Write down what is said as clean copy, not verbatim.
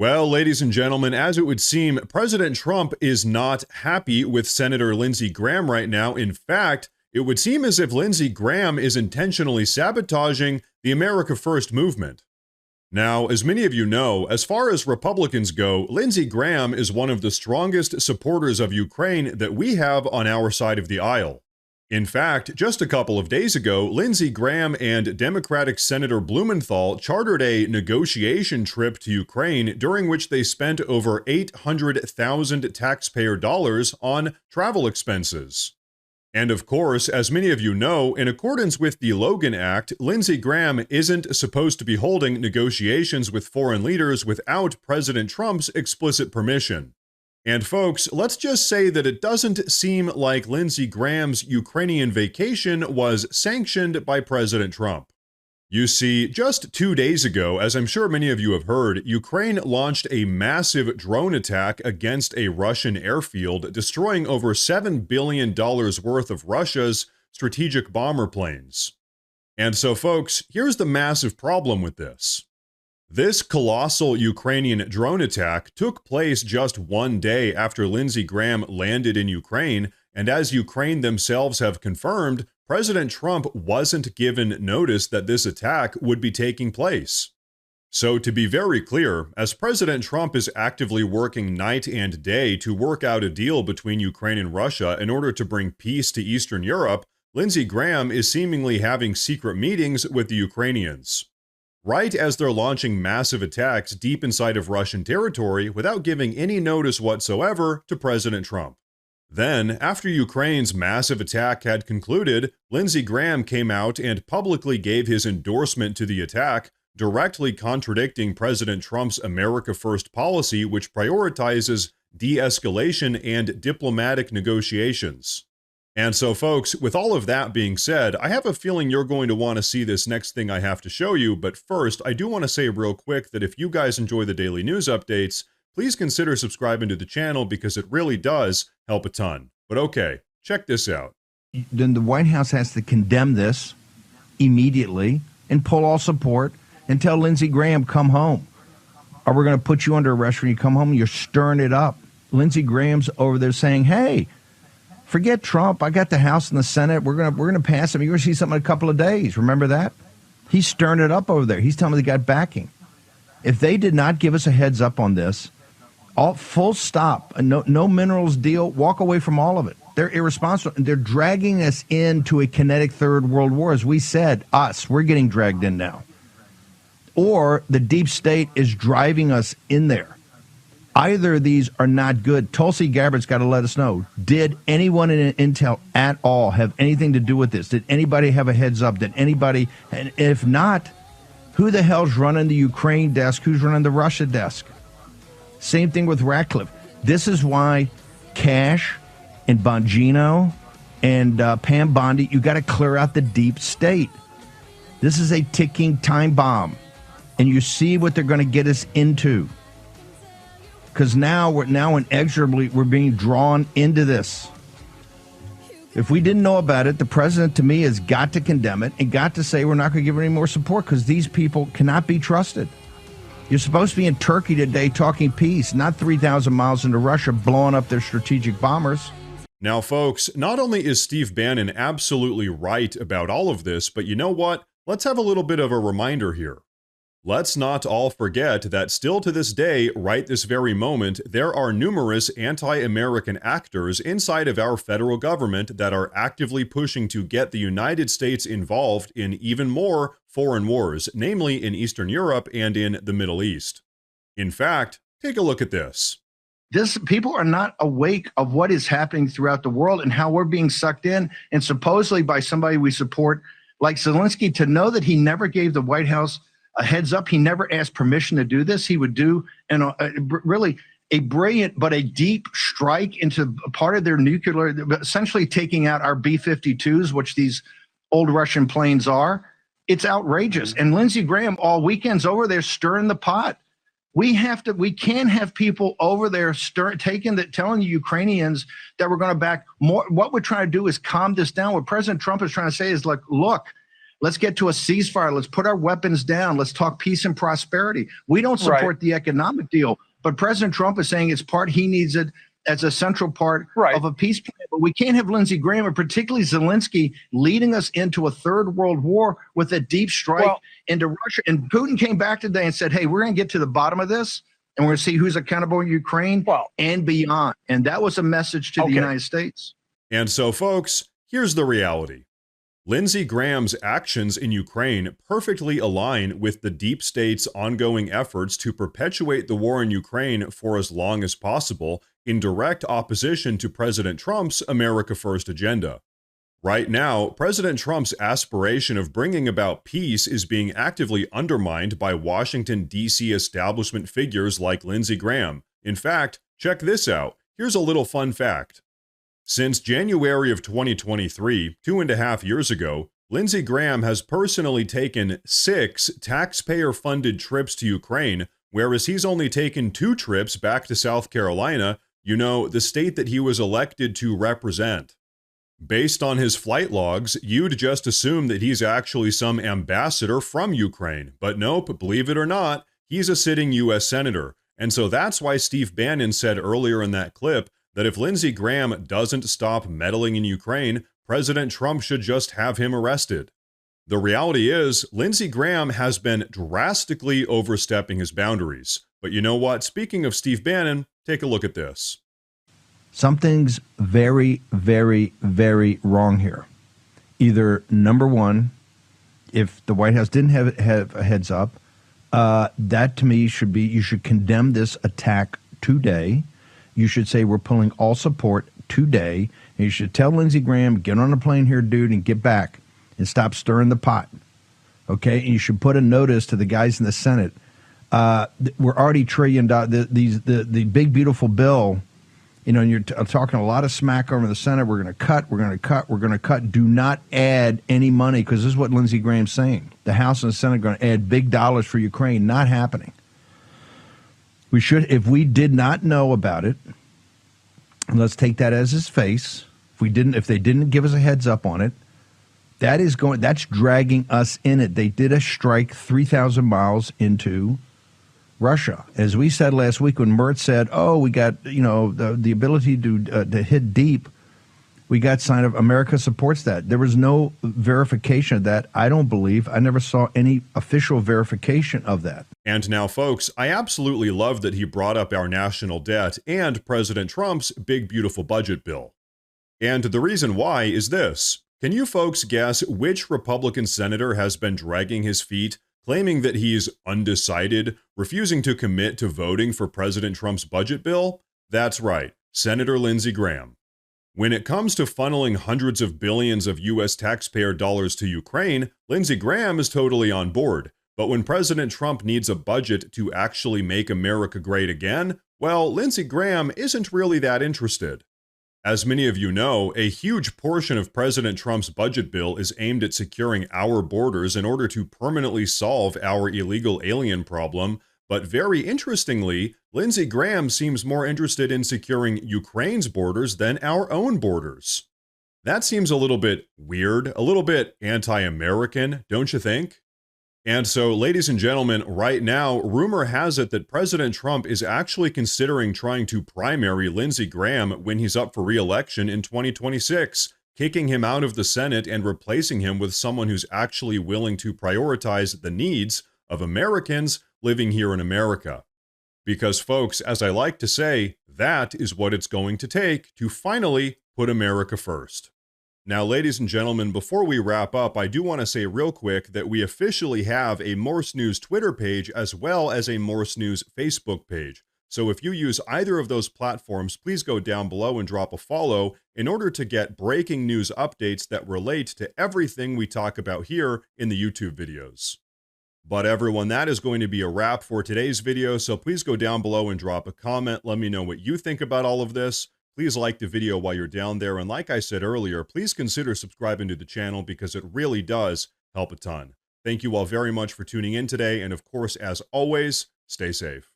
Well, ladies and gentlemen, as it would seem, President Trump is not happy with Senator Lindsey Graham right now. In fact, it would seem as if Lindsey Graham is intentionally sabotaging the America First movement. Now, as many of you know, as far as Republicans go, Lindsey Graham is one of the strongest supporters of Ukraine that we have on our side of the aisle. In fact, just a couple of days ago, Lindsey Graham and Democratic Senator Blumenthal chartered a negotiation trip to Ukraine during which they spent over 800,000 taxpayer dollars on travel expenses. And of course, as many of you know, in accordance with the Logan Act, Lindsey Graham isn't supposed to be holding negotiations with foreign leaders without President Trump's explicit permission. And folks, let's just say that it doesn't seem like Lindsey Graham's Ukrainian vacation was sanctioned by President Trump. You see, just 2 days ago, as I'm sure many of you have heard, Ukraine launched a massive drone attack against a Russian airfield, destroying over $7 billion worth of Russia's strategic bomber planes. And so, folks, here's the massive problem with this. This colossal Ukrainian drone attack took place just 1 day after Lindsey Graham landed in Ukraine, and as Ukraine themselves have confirmed, President Trump wasn't given notice that this attack would be taking place. So to be very clear, as President Trump is actively working night and day to work out a deal between Ukraine and Russia in order to bring peace to Eastern Europe, Lindsey Graham is seemingly having secret meetings with the Ukrainians. Right as they're launching massive attacks deep inside of Russian territory without giving any notice whatsoever to President Trump. Then, after Ukraine's massive attack had concluded, Lindsey Graham came out and publicly gave his endorsement to the attack, directly contradicting President Trump's America First policy, which prioritizes de-escalation and diplomatic negotiations. And so, folks, with all of that being said, I have a feeling you're going to want to see this next thing I have to show you, but first, I do want to say real quick that if you guys enjoy the daily news updates, please consider subscribing to the channel because it really does help a ton. But okay, check this out. Then the White House has to condemn this immediately and pull all support and tell Lindsey Graham, come home. Or we're going to put you under arrest when you come home. You're stirring it up. Lindsey Graham's over there saying, hey, forget Trump. I got the House and the Senate. We're gonna pass him. You're going to see something in a couple of days. Remember that? He's stirring it up over there. He's telling me they got backing. If they did not give us a heads up on this, all full stop, no minerals deal, walk away from all of it. They're irresponsible. And they're dragging us into a kinetic third world war. As we said, we're getting dragged in now. Or the deep state is driving us in there. Either of these are not good. Tulsi Gabbard's got to let us know. Did anyone in Intel at all have anything to do with this? Did anybody have a heads up? Did anybody? And if not, who the hell's running the Ukraine desk? Who's running the Russia desk? Same thing with Ratcliffe. This is why Cash and Bongino and Pam Bondi, you got to clear out the deep state. This is a ticking time bomb. And you see what they're going to get us into. Because now inexorably we're being drawn into this. If we didn't know about it, the president to me has got to condemn it and got to say we're not going to give any more support because these people cannot be trusted. You're supposed to be in Turkey today talking peace, not 3,000 miles into Russia blowing up their strategic bombers. Now, folks, not only is Steve Bannon absolutely right about all of this, but you know what? Let's have a little bit of a reminder here. Let's not all forget that still to this day, right this very moment, there are numerous anti-American actors inside of our federal government that are actively pushing to get the United States involved in even more foreign wars, namely in Eastern Europe and in the Middle East. In fact, take a look at this. People are not awake of what is happening throughout the world and how we're being sucked in, and supposedly by somebody we support, like Zelensky, to know that he never gave the White House a heads up. He never asked permission to do this. He would do really a brilliant but a deep strike into part of their nuclear, essentially taking out our B-52s, which these old Russian planes are. It's outrageous. And Lindsey Graham all weekends over there stirring the pot. We can't have people over there telling the Ukrainians that we're going to back more. What we're trying to do is calm this down. What President Trump is trying to say is, look, Let's get to a ceasefire. Let's put our weapons down. Let's talk peace and prosperity. We don't support the economic deal, but President Trump is saying it's part, he needs it as a central part of a peace plan. But we can't have Lindsey Graham, and particularly Zelensky, leading us into a third world war with a deep strike into Russia. And Putin came back today and said, hey, we're going to get to the bottom of this, and we're going to see who's accountable in Ukraine and beyond. And that was a message to the United States. And so, folks, here's the reality. Lindsey Graham's actions in Ukraine perfectly align with the deep state's ongoing efforts to perpetuate the war in Ukraine for as long as possible, in direct opposition to President Trump's America First agenda. Right now, President Trump's aspiration of bringing about peace is being actively undermined by Washington, D.C. establishment figures like Lindsey Graham. In fact, check this out. Here's a little fun fact. Since January of 2023, 2.5 years ago, Lindsey Graham has personally taken 6 taxpayer-funded trips to Ukraine, whereas he's only taken 2 trips back to South Carolina, you know, the state that he was elected to represent. Based on his flight logs, you'd just assume that he's actually some ambassador from Ukraine, but nope, believe it or not, he's a sitting U.S. senator. And so that's why Steve Bannon said earlier in that clip that if Lindsey Graham doesn't stop meddling in Ukraine, President Trump should just have him arrested. The reality is, Lindsey Graham has been drastically overstepping his boundaries. But you know what? Speaking of Steve Bannon, take a look at this. Something's very, very, very wrong here. Either, number one, if the White House didn't have a heads up, that to me should be, you should condemn this attack today. You should say we're pulling all support today. And you should tell Lindsey Graham, get on a plane here, dude, and get back and stop stirring the pot. Okay? And you should put a notice to the guys in the Senate. We're already $1 trillion. The big, beautiful bill, you know, and you're talking a lot of smack over in the Senate. We're going to cut, we're going to cut, we're going to cut. Do not add any money, because this is what Lindsey Graham's saying. The House and the Senate are going to add big dollars for Ukraine. Not happening. We should, if we did not know about it, and let's take that as his face. If they didn't give us a heads up on it, that's dragging us in it. They did a strike 3,000 miles into Russia. As we said last week when Mert said, oh, we got, you know, the ability to hit deep, we got sign of America supports that. There was no verification of that. I don't believe. I never saw any official verification of that. And now, folks, I absolutely love that he brought up our national debt and President Trump's big, beautiful budget bill. And the reason why is this. Can you folks guess which Republican senator has been dragging his feet, claiming that he's undecided, refusing to commit to voting for President Trump's budget bill? That's right, Senator Lindsey Graham. When it comes to funneling hundreds of billions of U.S. taxpayer dollars to Ukraine, Lindsey Graham is totally on board. But when President Trump needs a budget to actually make America great again, well, Lindsey Graham isn't really that interested. As many of you know, a huge portion of President Trump's budget bill is aimed at securing our borders in order to permanently solve our illegal alien problem. But very interestingly, Lindsey Graham seems more interested in securing Ukraine's borders than our own borders. That seems a little bit weird, a little bit anti-American, don't you think? And so, ladies and gentlemen, right now, rumor has it that President Trump is actually considering trying to primary Lindsey Graham when he's up for re-election in 2026, kicking him out of the Senate and replacing him with someone who's actually willing to prioritize the needs of Americans living here in America. Because, folks, as I like to say, that is what it's going to take to finally put America first. Now, ladies and gentlemen, before we wrap up, I do want to say real quick that we officially have a Morse News Twitter page as well as a Morse News Facebook page. So if you use either of those platforms, please go down below and drop a follow in order to get breaking news updates that relate to everything we talk about here in the YouTube videos. But everyone, that is going to be a wrap for today's video, so please go down below and drop a comment. Let me know what you think about all of this. Please like the video while you're down there, and like I said earlier, please consider subscribing to the channel because it really does help a ton. Thank you all very much for tuning in today, and of course, as always, stay safe.